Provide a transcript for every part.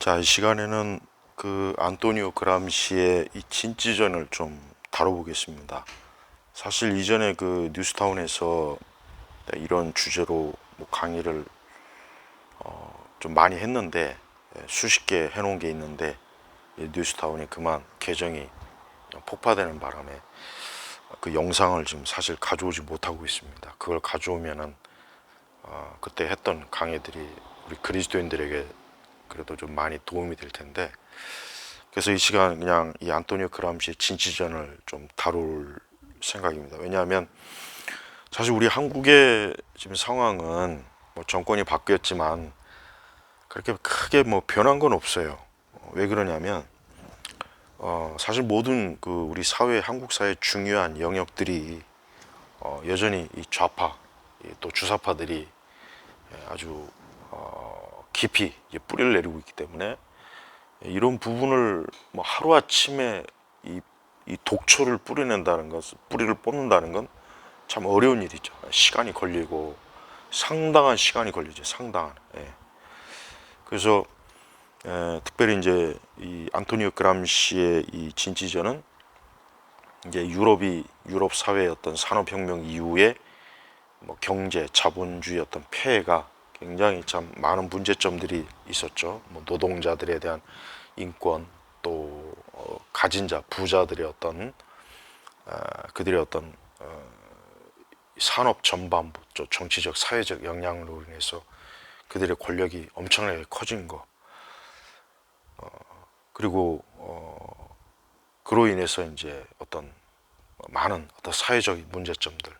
자, 이 시간에는 그 안토니오 그람시의 이 진지전을 좀 다뤄보겠습니다. 사실 이전에 그 뉴스타운에서 이런 주제로 뭐 강의를 좀 많이 했는데, 수십 개 해놓은 게 있는데 이 뉴스타운이 그만 계정이 폭파되는 바람에 그 영상을 지금 사실 가져오지 못하고 있습니다. 그걸 가져오면은 그때 했던 강의들이 우리 그리스도인들에게 그래도 좀 많이 도움이 될 텐데, 그래서 이 시간 그냥 이 안토니오 그람시의 진지전을 좀 다룰 생각입니다. 왜냐하면 사실 우리 한국의 지금 상황은 뭐 정권이 바뀌었지만 그렇게 크게 뭐 변한 건 없어요. 왜 그러냐면 사실 모든 그 우리 사회, 한국 사회 중요한 영역들이 여전히 이 좌파 또 주사파들이 아주 깊이 이제 뿌리를 내리고 있기 때문에 이런 부분을 뭐 하루아침에 이 독초를 뿌려낸다는 것은, 뿌리를 뽑는다는 건 참 어려운 일이죠. 시간이 걸리고 상당한 시간이 걸리죠. 상당한. 예. 그래서 특별히 이제 이 안토니오 그람시의 이 진지전은 이제 유럽 사회의 어떤 산업혁명 이후에 뭐 경제, 자본주의 어떤 폐해가 굉장히 참 많은 문제점들이 있었죠. 뭐 노동자들에 대한 인권, 또 가진 자, 부자들의 어떤 그들의 어떤 산업 전반부, 정치적, 사회적 영향으로 인해서 그들의 권력이 엄청나게 커진 거, 그리고 그로 인해서 이제 어떤 많은 어떤 사회적 문제점들.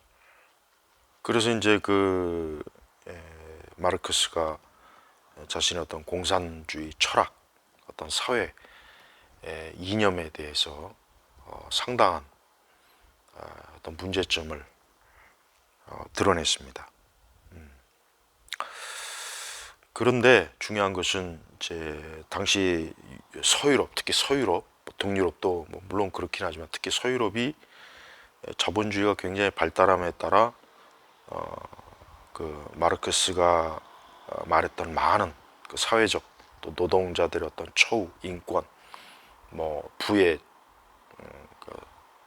그래서 이제 그 마르크스가 자신의 어떤 공산주의 철학, 어떤 사회 이념에 대해서 상당한 어떤 문제점을 드러냈습니다. 그런데 중요한 것은 이제 당시 서유럽, 특히 서유럽, 동유럽도 뭐 물론 그렇긴 하지만 특히 서유럽이 자본주의가 굉장히 발달함에 따라 그 마르크스가 말했던 많은 그 사회적 또 노동자들의 어떤 처우, 인권, 뭐 부의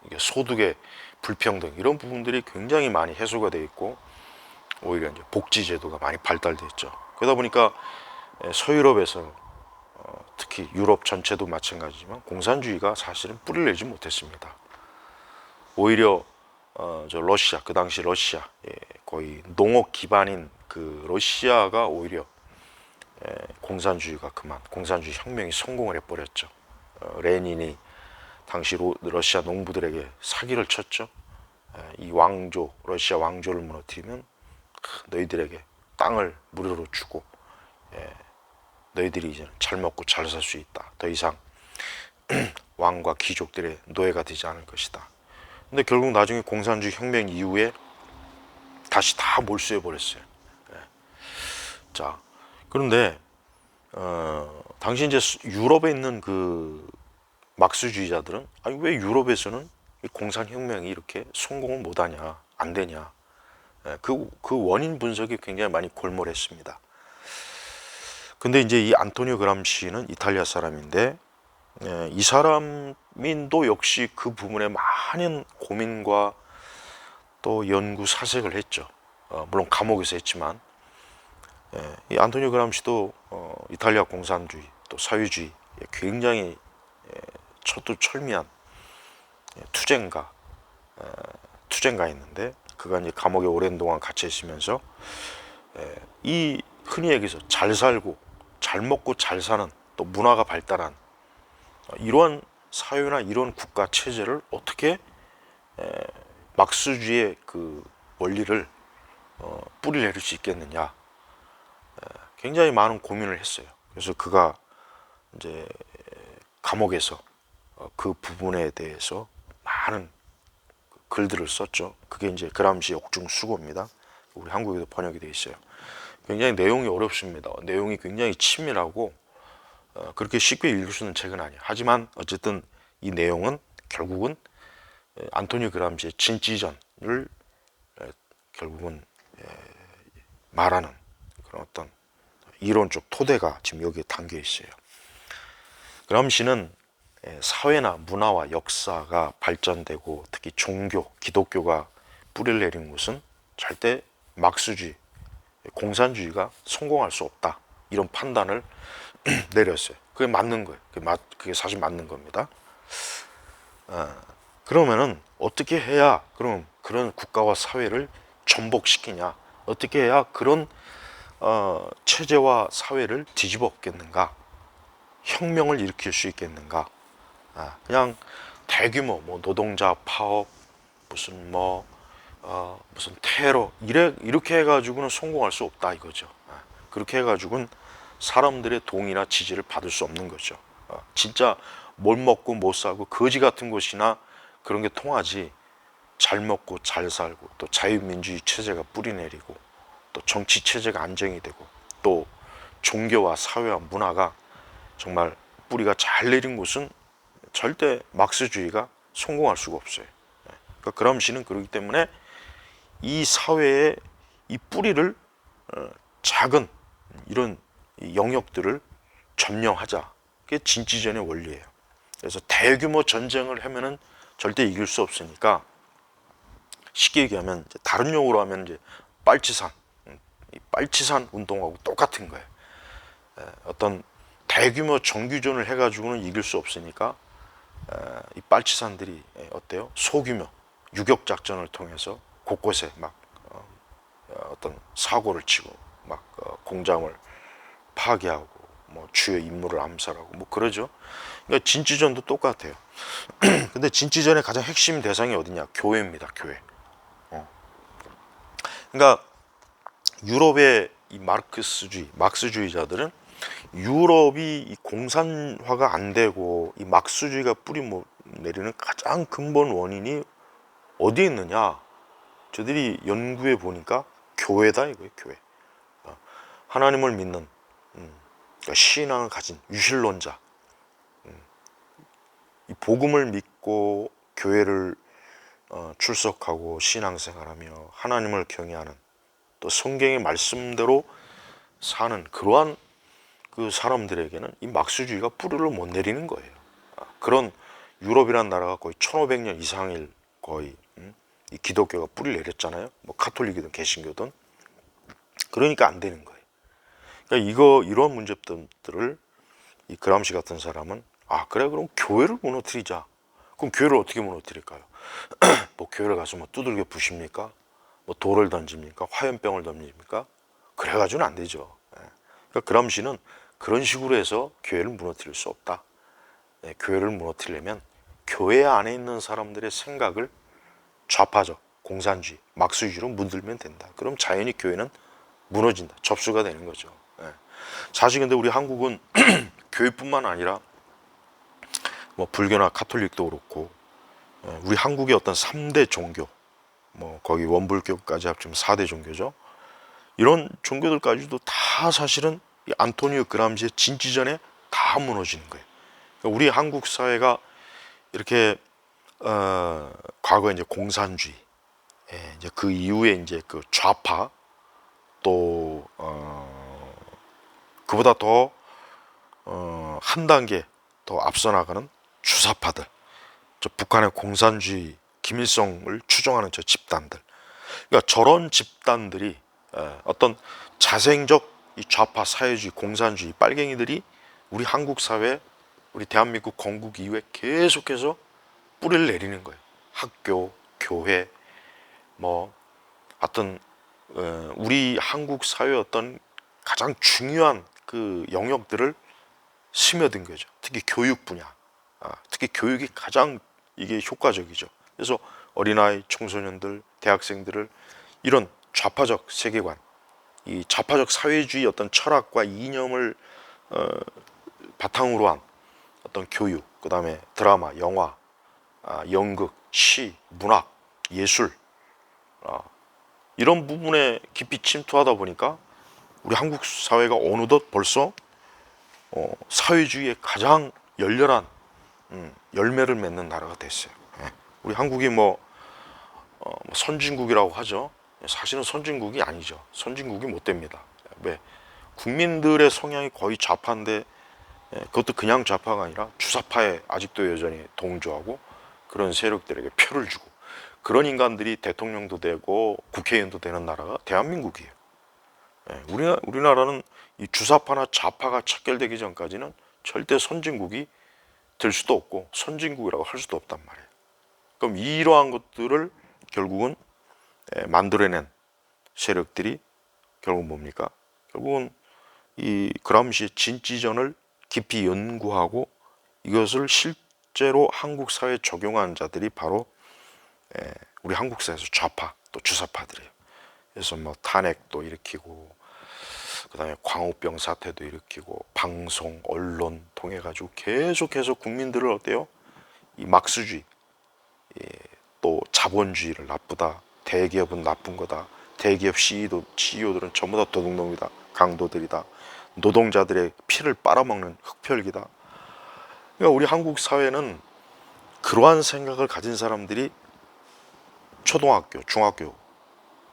이게 소득의 불평등, 이런 부분들이 굉장히 많이 해소가 되어 있고 오히려 이제 복지 제도가 많이 발달돼 있죠. 그러다 보니까 서유럽에서 특히 유럽 전체도 마찬가지지만 공산주의가 사실은 뿌리를 내지 못했습니다. 오히려 저 러시아, 그 당시 러시아, 거의 농업 기반인 그 러시아가 오히려 공산주의가 그만, 공산주의 혁명이 성공을 해버렸죠. 레닌이 당시 러시아 농부들에게 사기를 쳤죠. 이 왕조, 러시아 왕조를 무너뜨리면 너희들에게 땅을 무료로 주고 너희들이 이제 잘 먹고 잘 살 수 있다. 더 이상 왕과 귀족들의 노예가 되지 않을 것이다. 근데 결국 나중에 공산주의 혁명 이후에 다시 다 몰수해 버렸어요. 자, 그런데 당시 이제 유럽에 있는 그 막스주의자들은 아니 왜 유럽에서는 공산혁명이 이렇게 성공을 못하냐, 안 되냐, 그 원인 분석이 굉장히 많이 골몰했습니다. 근데 이제 이 안토니오 그람시는 이탈리아 사람인데 이 사람도 역시 그 부분에 많은 고민과 또 연구 사색을 했죠. 물론 감옥에서 했지만 이 안토니오 그람시도 이탈리아 공산주의 또 사회주의 굉장히 철두철미한 투쟁가 투쟁가였는데, 그가 이제 감옥에 오랜 동안 갇혀 있으면서 이 흔히 얘기해서 잘 살고 잘 먹고 잘 사는 또 문화가 발달한 이러한 사회나 이런 국가 체제를 어떻게 막스주의의 그 원리를 뿌리를 내릴 수 있겠느냐, 굉장히 많은 고민을 했어요. 그래서 그가 이제 감옥에서 그 부분에 대해서 많은 글들을 썼죠. 그게 이제 그람시의 옥중수고입니다. 우리 한국에도 번역이 되어 있어요. 굉장히 내용이 어렵습니다. 내용이 굉장히 치밀하고 그렇게 쉽게 읽을 수 있는 책은 아니에요. 하지만 어쨌든 이 내용은 결국은 안토니오 그람시의 진지전을 결국은 말하는 그런 어떤 이론적 토대가 지금 여기에 담겨 있어요. 그람시는 사회나 문화와 역사가 발전되고 특히 종교, 기독교가 뿌리를 내린 곳은 절대 막수주의, 공산주의가 성공할 수 없다. 이런 판단을 내렸어요. 그게 맞는 거예요. 그게 사실 맞는 겁니다. 그러면은 어떻게 해야 그럼 그런 국가와 사회를 전복시키냐? 어떻게 해야 그런 체제와 사회를 뒤집어 엎겠는가? 혁명을 일으킬 수 있겠는가? 그냥 대규모 뭐 노동자 파업 무슨 무슨 테러 이렇게 해가지고는 성공할 수 없다 이거죠. 그렇게 해가지고는 사람들의 동의나 지지를 받을 수 없는 거죠. 진짜 뭘 먹고 못 살고 거지 같은 곳이나 그런 게 통하지, 잘 먹고 잘 살고 또 자유민주주의 체제가 뿌리내리고 또 정치 체제가 안정이 되고 또 종교와 사회와 문화가 정말 뿌리가 잘 내린 곳은 절대 막스주의가 성공할 수가 없어요. 그러니까 그람시는 그렇기 때문에 이 사회의 이 뿌리를 작은 이런 영역들을 점령하자. 그게 진지전의 원리예요. 그래서 대규모 전쟁을 하면은 절대 이길 수 없으니까 쉽게 얘기하면 다른 용어로 하면 이제 빨치산, 이 빨치산 운동하고 똑같은 거예요. 어떤 대규모 정규전을 해가지고는 이길 수 없으니까 이 빨치산들이 어때요? 소규모 유격 작전을 통해서 곳곳에 막 어떤 사고를 치고 막 공장을 파괴하고 뭐 주요 인물을 암살하고 뭐 그러죠. 그러니까 진지전도 똑같아요. 근데 진지전의 가장 핵심 대상이 어디냐? 교회입니다. 교회. 그러니까 유럽의 이 막스주의자들은 유럽이 이 공산화가 안 되고 이 막스주의가 뿌리 내리는 가장 근본 원인이 어디에 있느냐? 저들이 연구해 보니까 교회다 이거예요. 교회. 하나님을 믿는 그러니까 신앙을 가진 유실론자, 이 복음을 믿고 교회를 출석하고 신앙생활하며 하나님을 경외하는 또 성경의 말씀대로 사는 그러한 그 사람들에게는 이 막스주의가 뿌리를 못 내리는 거예요. 그런 유럽이라는 나라가 거의 1500년 이상일 거의 이 기독교가 뿌리를 내렸잖아요. 뭐 카톨릭이든 개신교든. 그러니까 안 되는 거예요. 그러니까 이런 문제점들을 이 그람시 같은 사람은 그래 그럼 교회를 무너뜨리자. 그럼 교회를 어떻게 무너뜨릴까요? 뭐 교회를 가서 뭐 두들겨 부십니까? 뭐 돌을 던집니까? 화염병을 던집니까? 그래가지고는 안 되죠. 그러니까 그람시는 그런 식으로 해서 교회를 무너뜨릴 수 없다. 교회를 무너뜨리려면 교회 안에 있는 사람들의 생각을 좌파적, 공산주의, 막스주의로 문들면 된다. 그럼 자연히 교회는 무너진다. 접수가 되는 거죠. 사실 근데 우리 한국은 교회뿐만 아니라 뭐 불교나 카톨릭도 그렇고 우리 한국의 어떤 3대 종교, 뭐 거기 원불교까지 합치면 4대 종교죠. 이런 종교들까지도 다 사실은 이 안토니오 그람시의 진지전에 다 무너지는 거예요. 그러니까 우리 한국 사회가 이렇게 과거에 이제 공산주의, 이제 그 이후에 이제 그 좌파 또 그보다 더 한 단계 더 앞서 나가는 주사파들, 저 북한의 공산주의 김일성을 추종하는 저 집단들, 그러니까 저런 집단들이 어떤 자생적 이 좌파 사회주의 공산주의 빨갱이들이 우리 한국 사회, 우리 대한민국 건국 이후에 계속해서 뿌리를 내리는 거예요. 학교, 교회, 뭐 하여튼 우리 한국 사회의 어떤 가장 중요한 그 영역들을 스며든 거죠. 특히 교육 분야, 특히 교육이 가장 이게 효과적이죠. 그래서 어린아이, 청소년들, 대학생들을 이런 좌파적 세계관, 이 좌파적 사회주의 어떤 철학과 이념을 바탕으로 한 어떤 교육, 그 다음에 드라마, 영화, 연극, 시, 문학, 예술, 이런 부분에 깊이 침투하다 보니까 우리 한국 사회가 어느덧 벌써 사회주의의 가장 열렬한 열매를 맺는 나라가 됐어요. 우리 한국이 뭐 선진국이라고 하죠. 사실은 선진국이 아니죠. 선진국이 못 됩니다. 왜? 국민들의 성향이 거의 좌파인데 그것도 그냥 좌파가 아니라 주사파에 아직도 여전히 동조하고 그런 세력들에게 표를 주고 그런 인간들이 대통령도 되고 국회의원도 되는 나라가 대한민국이에요. 우리나라는 이 주사파나 좌파가 척결되기 전까지는 절대 선진국이 될 수도 없고 선진국이라고 할 수도 없단 말이에요. 그럼 이러한 것들을 결국은 만들어낸 세력들이 결국 뭡니까? 결국은 이 그람시의 진지전을 깊이 연구하고 이것을 실제로 한국 사회에 적용한 자들이 바로 우리 한국 사회에서 좌파 또 주사파들이에요. 그래서 뭐 탄핵도 일으키고 그다음에 광우병 사태도 일으키고 방송 언론 통해 가지고 계속해서 국민들을 어때요? 이 막스주의 또 자본주의를 나쁘다, 대기업은 나쁜 거다, 대기업 CEO들은 전부 다 도둑놈이다, 강도들이다, 노동자들의 피를 빨아먹는 흑혈기다. 그러니까 우리 한국 사회는 그러한 생각을 가진 사람들이 초등학교, 중학교,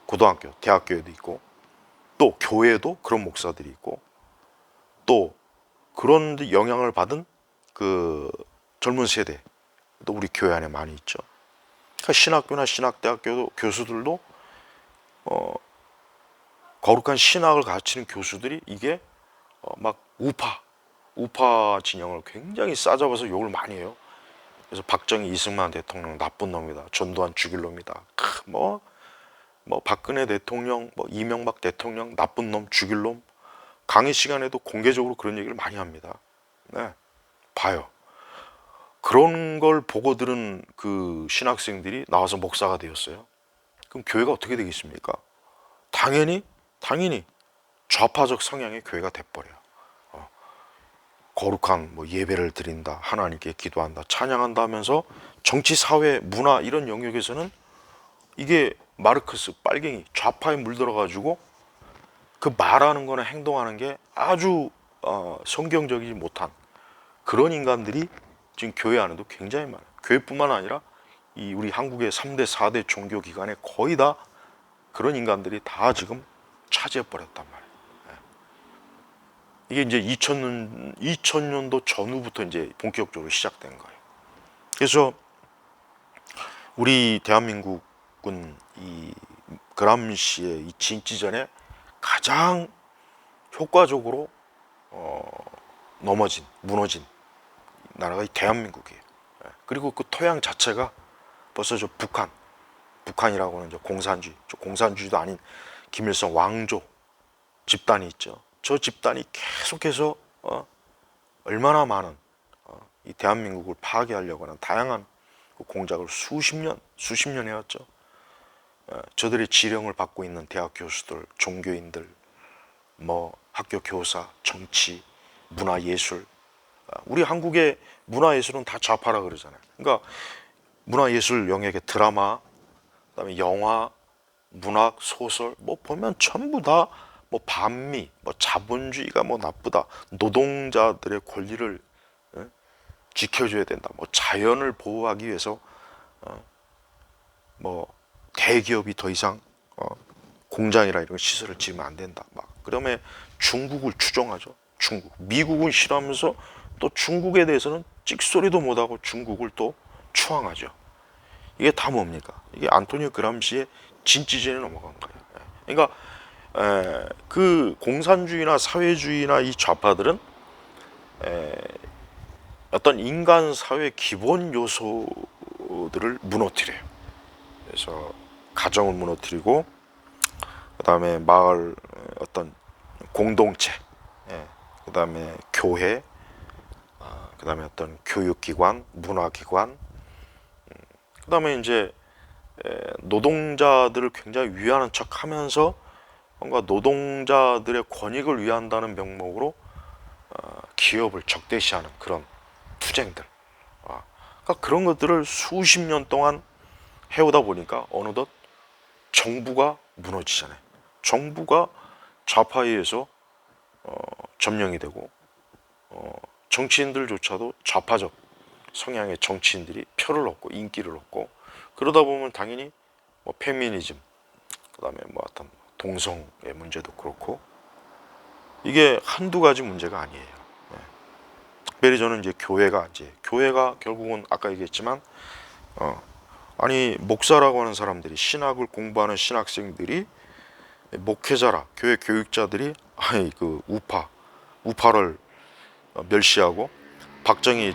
고등학교, 대학교에도 있고 또 교회에도 그런 목사들이 있고 또 그런 영향을 받은 그 젊은 세대 또 우리 교회 안에 많이 있죠. 그러니까 신학교나 신학대학교 교수들도 거룩한 신학을 가르치는 교수들이 이게 막 우파 진영을 굉장히 싸잡아서 욕을 많이 해요. 그래서 박정희 이승만 대통령 나쁜 놈이다, 전두환 죽일 놈이다, 뭐 박근혜 대통령, 뭐 이명박 대통령 나쁜 놈, 죽일 놈. 강의 시간에도 공개적으로 그런 얘기를 많이 합니다. 네, 봐요. 그런 걸 보고 들은 그 신학생들이 나와서 목사가 되었어요. 그럼 교회가 어떻게 되겠습니까? 당연히 좌파적 성향의 교회가 돼버려요. 거룩한 뭐 예배를 드린다, 하나님께 기도한다, 찬양한다 하면서 정치, 사회, 문화 이런 영역에서는 이게 마르크스, 빨갱이, 좌파에 물들어가지고 그 말하는 거나 행동하는 게 아주 성경적이지 못한 그런 인간들이 지금 교회 안에도 굉장히 많아요. 교회뿐만 아니라 이 우리 한국의 3대, 4대 종교기관에 거의 다 그런 인간들이 다 지금 차지해버렸단 말이에요. 이게 이제 2000년도 전후부터 이제 본격적으로 시작된 거예요. 그래서 우리 대한민국은 이 그람시의 이 진지전에 가장 효과적으로 무너진 나라가 이 대한민국이에요. 그리고 그 토양 자체가 벌써 저 북한이라고 하는 저 공산주의도 아닌 김일성 왕조 집단이 있죠. 저 집단이 계속해서 얼마나 많은 이 대한민국을 파괴하려고 하는 다양한 공작을 수십 년 해왔죠. 저들의 지령을 받고 있는 대학 교수들, 종교인들, 뭐 학교 교사, 정치, 문화예술. 우리 한국의 문화예술은 다 좌파라 그러잖아요. 그러니까 문화예술 영역의 드라마, 그다음에 영화, 문학, 소설 뭐 보면 전부 다 뭐 반미, 뭐 자본주의가 뭐 나쁘다, 노동자들의 권리를 지켜줘야 된다, 뭐 자연을 보호하기 위해서 뭐 대기업이 더 이상 공장이나 이런 시설을 지으면 안 된다. 막 그다음에 중국을 추종하죠. 미국은 싫어하면서 또 중국에 대해서는 찍소리도 못하고 중국을 또 추앙하죠. 이게 다 뭡니까? 이게 안토니오 그람시의 진지전에 넘어간 거예요. 그러니까 그 공산주의나 사회주의나 이 좌파들은 어떤 인간 사회 기본 요소들을 무너뜨려요. 그래서 가정을 무너뜨리고 그다음에 마을 어떤 공동체, 그다음에 교회, 그다음에 어떤 교육기관, 문화기관, 그다음에 이제 노동자들을 굉장히 위하는 척하면서 뭔가 노동자들의 권익을 위한다는 명목으로 기업을 적대시하는 그런 투쟁들. 그러니까 그런 것들을 수십 년 동안 해오다 보니까 어느덧 정부가 무너지잖아요. 정부가 좌파에 의해서 점령이 되고 정치인들조차도 좌파적 성향의 정치인들이 표를 얻고 인기를 얻고 그러다 보면 당연히 뭐 페미니즘, 그다음에 뭐 어떤 동성의 문제도 그렇고 이게 한두 가지 문제가 아니에요. 특별히 저는 이제 교회가 결국은 아까 얘기했지만 아니 목사라고 하는 사람들이 신학을 공부하는 신학생들이 목회자라 교회 교육자들이 아니 그 우파를 멸시하고 박정희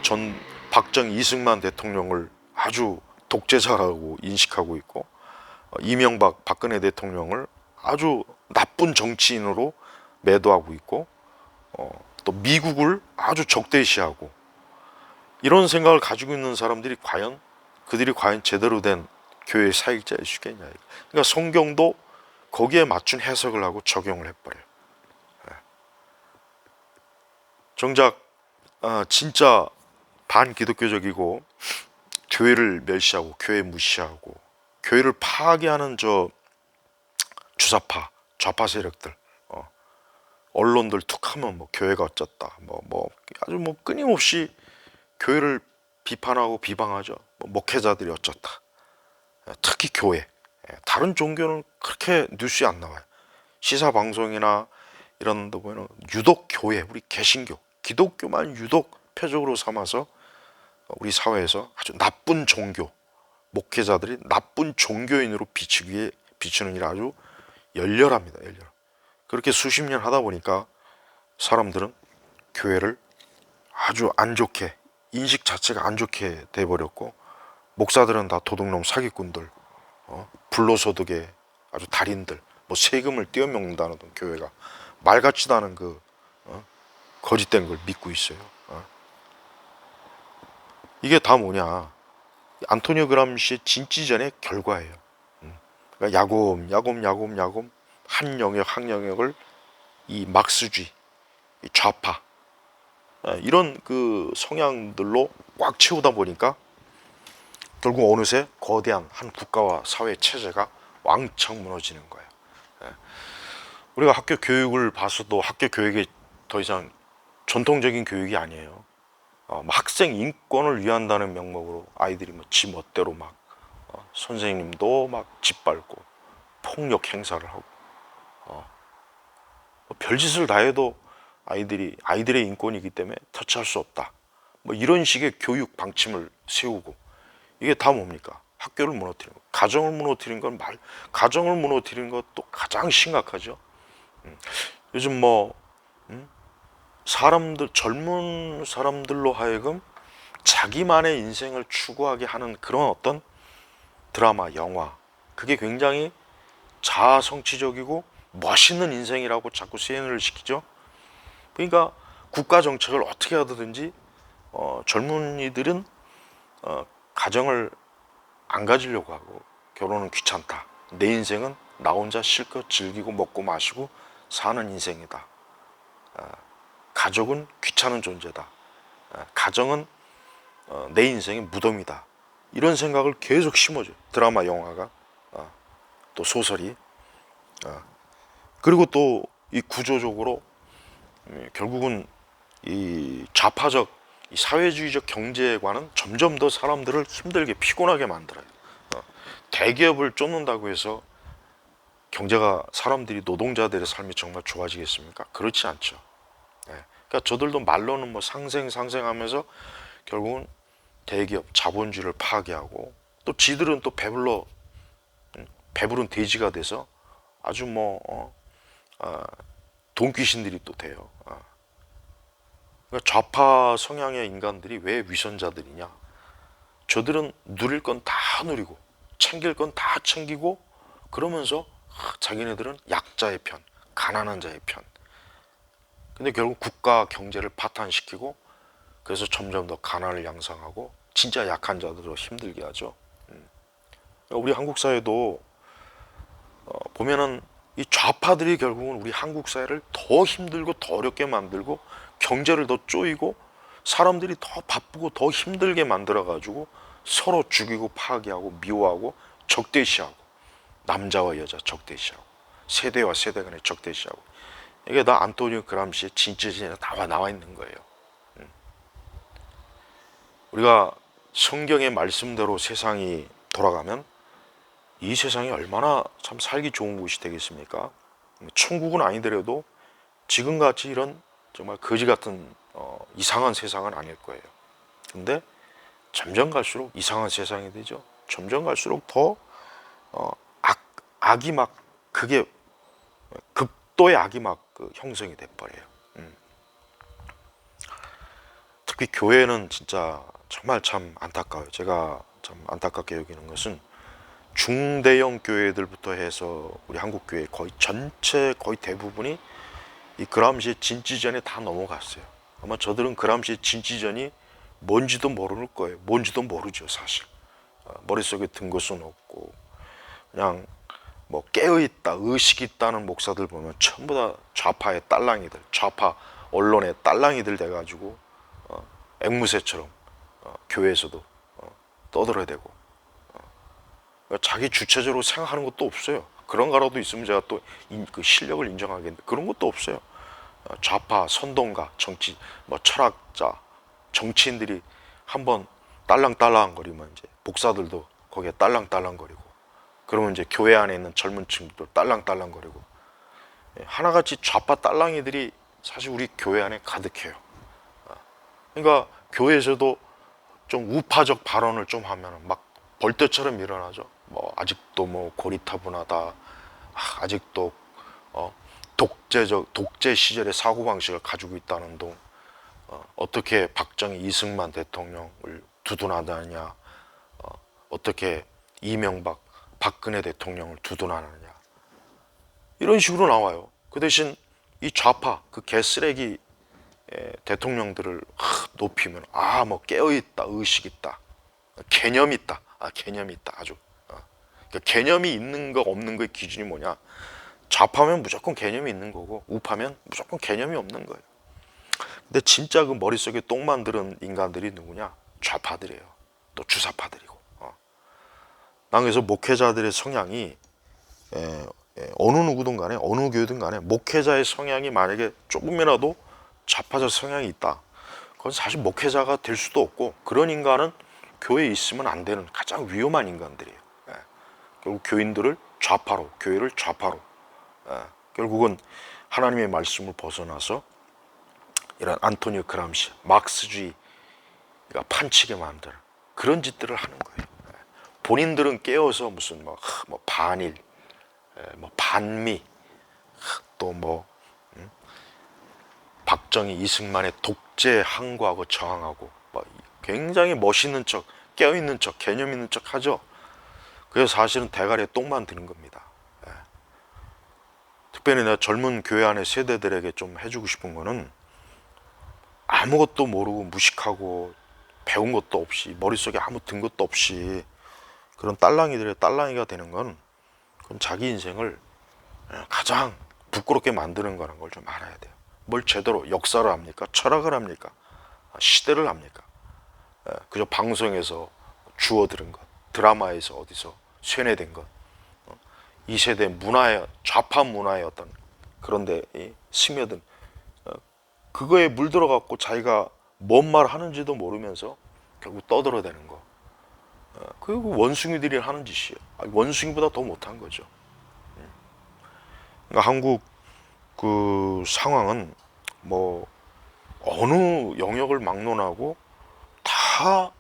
이승만 대통령을 아주 독재자라고 인식하고 있고 이명박 박근혜 대통령을 아주 나쁜 정치인으로 매도하고 있고 또 미국을 아주 적대시하고 이런 생각을 가지고 있는 사람들이 그들이 과연 제대로 된 교회의 사역자일 수 있겠냐. 그러니까 성경도 거기에 맞춘 해석을 하고 적용을 해버려요. 정작 진짜 반기독교적이고 교회를 멸시하고 교회 무시하고 교회를 파괴하는 저 주사파 좌파 세력들 언론들 툭하면 뭐 교회가 어쩌다 아주 끊임없이 교회를 비판하고 비방하죠. 목회자들이 어쩌다. 특히 교회. 다른 종교는 그렇게 뉴스에 안 나와요. 시사 방송이나 이런 데 보면 유독 교회, 우리 개신교, 기독교만 유독 표적으로 삼아서 우리 사회에서 아주 나쁜 종교, 목회자들이 나쁜 종교인으로 비추는 일이 아주 열렬합니다. 그렇게 수십 년 하다 보니까 사람들은 교회를 아주 안 좋게, 인식 자체가 안 좋게 돼버렸고, 목사들은 다 도둑놈 사기꾼들, 불로소득의 아주 달인들, 세금을 떼어먹는다는 교회가 말 같지도 않은 거짓된 걸 믿고 있어요. 이게 다 뭐냐? 안토니오 그람시의 진지전의 결과예요. 그러니까 야곱 한 영역을 이 막스주의, 이 좌파 이런 성향들로 꽉 채우다 보니까 결국 어느새 거대한 한 국가와 사회 체제가 왕창 무너지는 거예요. 우리가 학교 교육을 봐서도 학교 교육이 더 이상 전통적인 교육이 아니에요. 학생 인권을 위한다는 명목으로 아이들이 지 멋대로 선생님도 짓밟고 폭력 행사를 하고 별짓을 다 해도 아이들의 인권이기 때문에 터치할 수 없다. 이런 식의 교육 방침을 세우고 이게 다 뭡니까? 학교를 무너뜨리는 거, 가정을 무너뜨리는 것도 가장 심각하죠. 요즘 젊은 사람들로 하여금 자기만의 인생을 추구하게 하는 그런 어떤 드라마, 영화, 그게 굉장히 자아성취적이고 멋있는 인생이라고 자꾸 세뇌를 시키죠. 그러니까 국가 정책을 어떻게 하든지 젊은이들은 가정을 안 가지려고 하고 결혼은 귀찮다. 내 인생은 나 혼자 실컷 즐기고 먹고 마시고 사는 인생이다. 가족은 귀찮은 존재다. 가정은 내 인생의 무덤이다. 이런 생각을 계속 심어줘요. 드라마, 영화가, 또 소설이. 그리고 또 이 구조적으로 결국은 이 좌파적 이 사회주의적 경제관은 점점 더 사람들을 힘들게 피곤하게 만들어요. 대기업을 쫓는다고 해서 경제가 사람들이 노동자들의 삶이 정말 좋아지겠습니까? 그렇지 않죠. 그러니까 저들도 말로는 상생하면서 결국은 대기업 자본주의를 파괴하고 또 지들은 또 배부른 돼지가 돼서 아주 돈귀신들이 또 돼요. 그러니까 좌파 성향의 인간들이 왜 위선자들이냐? 저들은 누릴 건 다 누리고 챙길 건 다 챙기고 그러면서 자기네들은 약자의 편, 가난한 자의 편. 근데 결국 국가 경제를 파탄시키고 그래서 점점 더 가난을 양상하고 진짜 약한 자들을 힘들게 하죠. 우리 한국 사회도 보면은 이 좌파들이 결국은 우리 한국 사회를 더 힘들고 더 어렵게 만들고 경제를 더 쪼이고 사람들이 더 바쁘고 더 힘들게 만들어가지고 서로 죽이고 파괴하고 미워하고 적대시하고 남자와 여자 적대시하고 세대와 세대 간의 적대시하고 이게 다 안토니오 그람시의 진짜진에 나와 있는 거예요. 우리가 성경의 말씀대로 세상이 돌아가면 이 세상이 얼마나 참 살기 좋은 곳이 되겠습니까? 천국은 아니더라도 지금같이 이런 정말 거지 같은 이상한 세상은 아닐 거예요. 근데 점점 갈수록 이상한 세상이 되죠. 점점 갈수록 더 악이 막 그게 극도의 악이 막 형성이 돼버려요. 특히 교회는 진짜 정말 참 안타까워요. 제가 참 안타깝게 여기는 것은 중대형 교회들부터 해서 우리 한국 교회 거의 전체 거의 대부분이 이 그람시의 진지전에 다 넘어갔어요. 아마 저들은 그람시의 진지전이 뭔지도 모를 거예요. 뭔지도 모르죠, 사실. 머릿속에 든 것은 없고 그냥 뭐 깨어있다, 의식이 있다는 목사들 보면 전부 다 좌파의 딸랑이들, 좌파 언론의 딸랑이들 돼가지고 앵무새처럼 교회에서도 떠들어대고 자기 주체적으로 생각하는 것도 없어요. 그런 거라도 있으면 제가 또 그 실력을 인정하겠는데 그런 것도 없어요. 좌파 선동가, 정치, 뭐 철학자, 정치인들이 한번 딸랑딸랑거리면 이제 목사들도 거기에 딸랑딸랑거리고 그러면 이제 교회 안에 있는 젊은 층도 딸랑딸랑거리고 하나같이 좌파 딸랑이들이 사실 우리 교회 안에 가득해요. 그러니까 교회에서도 좀 우파적 발언을 좀 하면 막 벌떼처럼 일어나죠. 뭐 아직도 뭐 고리타분하다. 아직도 독재 시절의 사고방식을 가지고 있다는 둥. 어떻게 박정희 이승만 대통령을 두둔하느냐. 어떻게 이명박 박근혜 대통령을 두둔하느냐. 이런 식으로 나와요. 그 대신 이 좌파 그 개쓰레기 대통령들을 높이면 뭐 깨어있다, 의식 있다, 개념 있다, 개념이 있다 아주. 그러니까 개념이 있는 거 없는 거의 기준이 뭐냐? 좌파면 무조건 개념이 있는 거고 우파면 무조건 개념이 없는 거예요. 근데 진짜 그 머릿속에 똥 만드는 인간들이 누구냐? 좌파들이에요. 또 주사파들이고. 난 그래서 목회자들의 성향이 어느 누구든 간에 어느 교회든 간에 목회자의 성향이 만약에 조금이라도 좌파적 성향이 있다. 그건 사실 목회자가 될 수도 없고 그런 인간은 교회에 있으면 안 되는 가장 위험한 인간들이에요. 결국 교인들을 좌파로, 교회를 좌파로, 결국은 하나님의 말씀을 벗어나서 이런 안토니오 그람시, 막스주의가 판치게 만드는 그런 짓들을 하는 거예요. 본인들은 깨어서 무슨 뭐 반일, 뭐 반미, 또 뭐 박정희, 이승만의 독재 항거하고 저항하고 뭐 굉장히 멋있는 척, 깨어있는 척, 개념 있는 척 하죠. 그래서 사실은 대가리에 똥만 드는 겁니다. 특별히 내가 젊은 교회 안의 세대들에게 좀 해주고 싶은 거는 아무것도 모르고 무식하고 배운 것도 없이 머릿속에 아무 든 것도 없이 그런 딸랑이들의 딸랑이가 되는 건 그건 자기 인생을 가장 부끄럽게 만드는 거라는 걸 좀 알아야 돼요. 뭘 제대로 역사를 합니까? 철학을 합니까? 시대를 합니까? 그저 방송에서 주워 들은 것, 드라마에서 어디서 쇠뇌된 것, 이 세대 문화의 좌파 문화의 어떤 그런데 스며든 그거에 물들어갖고 자기가 뭔 말 하는지도 모르면서 결국 떠들어대는 거. 그리고 원숭이들이 하는 짓이에요. 원숭이보다 더 못한 거죠. 그러니까 한국 그 상황은 뭐 어느 영역을 막론하고 다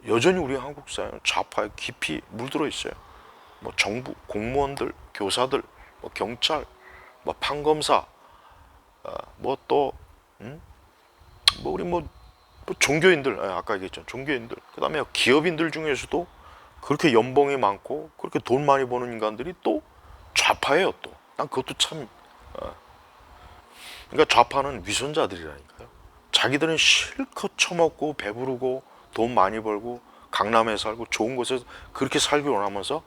여전히 우리 한국 사회는 좌파에 깊이 물들어 있어요. 뭐 정부, 공무원들, 교사들, 뭐 경찰, 뭐 판검사, 뭐 또 뭐 우리 뭐 종교인들, 아까 얘기했죠. 종교인들, 그 다음에 기업인들 중에서도 그렇게 연봉이 많고 그렇게 돈 많이 버는 인간들이 또 좌파예요. 또 난 그것도 참 그러니까 좌파는 위선자들이라니까요. 자기들은 실컷 처먹고 배부르고 돈 많이 벌고 강남에 살고 좋은 곳에서 그렇게 살기 원하면서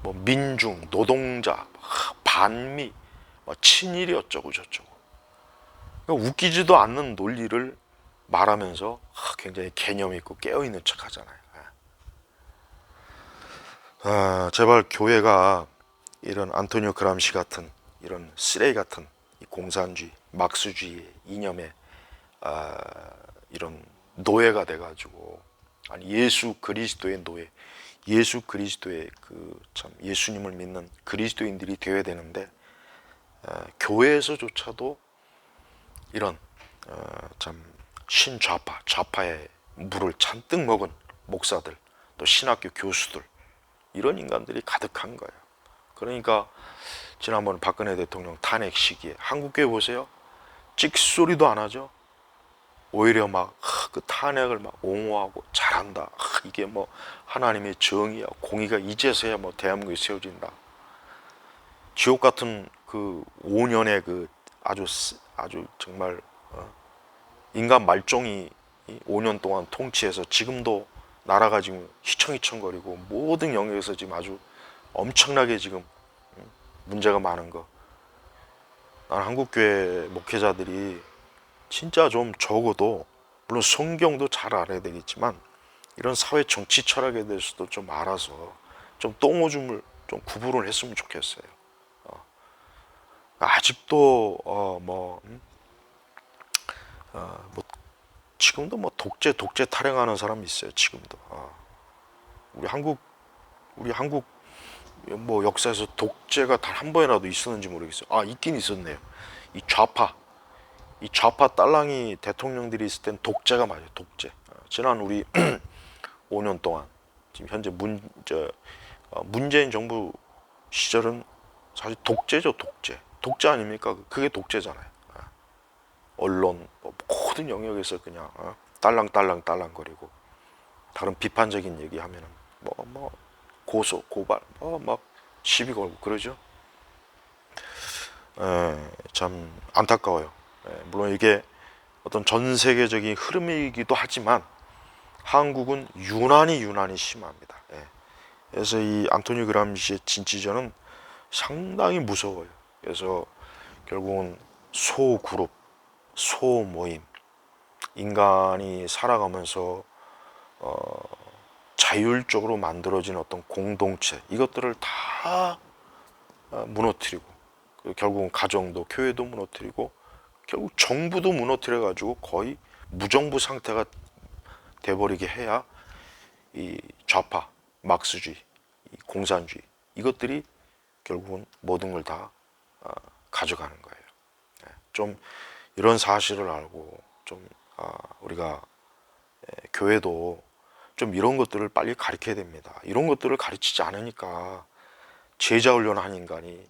뭐 민중, 노동자, 반미, 친일이 어쩌고 저쩌고 그러니까 웃기지도 않는 논리를 말하면서 굉장히 개념 있고 깨어있는 척 하잖아요. 제발 교회가 이런 안토니오 그람시 같은 이런 쓰레기 같은 이 공산주의, 막스주의 이념에 이런 노예가 돼가지고 아니 예수 그리스도의 노예, 예수 그리스도의 그 참 예수님을 믿는 그리스도인들이 되어야 되는데 교회에서조차도 이런 참 신좌파, 좌파의 물을 잔뜩 먹은 목사들, 또 신학교 교수들, 이런 인간들이 가득한 거예요. 그러니까 지난번 박근혜 대통령 탄핵 시기에 한국교회 보세요. 찍소리도 안 하죠. 오히려 막 그 탄핵을 막 옹호하고 잘한다. 이게 뭐 하나님의 정의야, 공의가 이제서야 뭐 대한민국에 세워진다. 지옥 같은 그 5년의 그 아주 정말 인간 말종이 5년 동안 통치해서 지금도 나라가 지금 휘청휘청거리고 모든 영역에서 지금 아주 엄청나게 지금 문제가 많은 거. 난 한국교회 목회자들이 진짜 좀 적어도 물론 성경도 잘 알아야 되겠지만 이런 사회 정치 철학에 대해서도 좀 알아서 좀 똥오줌을 좀 구분을 했으면 좋겠어요. 아직도 뭐 지금도 뭐 독재 타령하는 사람이 있어요. 지금도 우리 한국 뭐 역사에서 독재가 단 한 번이라도 있었는지 모르겠어요. 있긴 있었네요. 이 좌파 딸랑이 대통령들이 있을 땐 독재가 맞아요. 독재. 지난 우리 5년 동안 지금 현재 문재인 정부 시절은 사실 독재죠. 독재 아닙니까? 그게 독재잖아요. 언론 뭐 모든 영역에서 그냥 딸랑거리고 다른 비판적인 얘기하면은 뭐 고소 고발 막 시비 걸고 그러죠. 참 안타까워요. 물론 이게 어떤 전 세계적인 흐름이기도 하지만 한국은 유난히 심합니다. 그래서 이 안토니오 그람시의 진취전은 상당히 무서워요. 그래서 결국은 소그룹, 소모임, 인간이 살아가면서 자율적으로 만들어진 어떤 공동체, 이것들을 다 무너뜨리고 결국은 가정도 교회도 무너뜨리고 결국 정부도 무너뜨려 가지고 거의 무정부 상태가 돼버리게 해야 이 좌파, 막스주의, 이 공산주의, 이것들이 결국은 모든 걸 다 가져가는 거예요. 좀 이런 사실을 알고 좀 우리가 교회도 좀 이런 것들을 빨리 가르쳐야 됩니다. 이런 것들을 가르치지 않으니까 제자 훈련한 인간이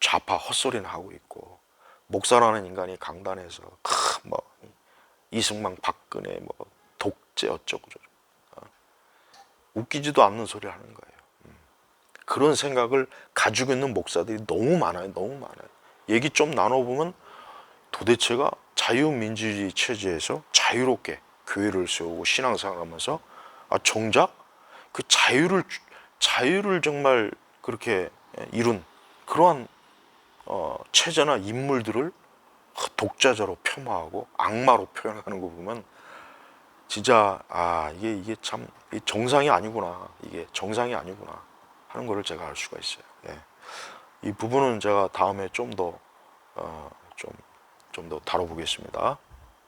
좌파 헛소리는 하고 있고, 목사라는 인간이 강단에서 뭐 이승만 박근혜 뭐 독재 어쩌고 저쩌고 웃기지도 않는 소리 하는 거예요. 그런 생각을 가지고 있는 목사들이 너무 많아요. 얘기 좀 나눠보면 도대체가 자유민주주의 체제에서 자유롭게 교회를 세우고 신앙생활하면서 정작 그 자유를 정말 그렇게 이룬 그러한 체제나 인물들을 독자자로 폄하하고 악마로 표현하는 거 보면 진짜 이게 참 정상이 아니구나, 이게 정상이 아니구나 하는 거를 제가 알 수가 있어요. 이 부분은 제가 다음에 좀 더 다뤄보겠습니다.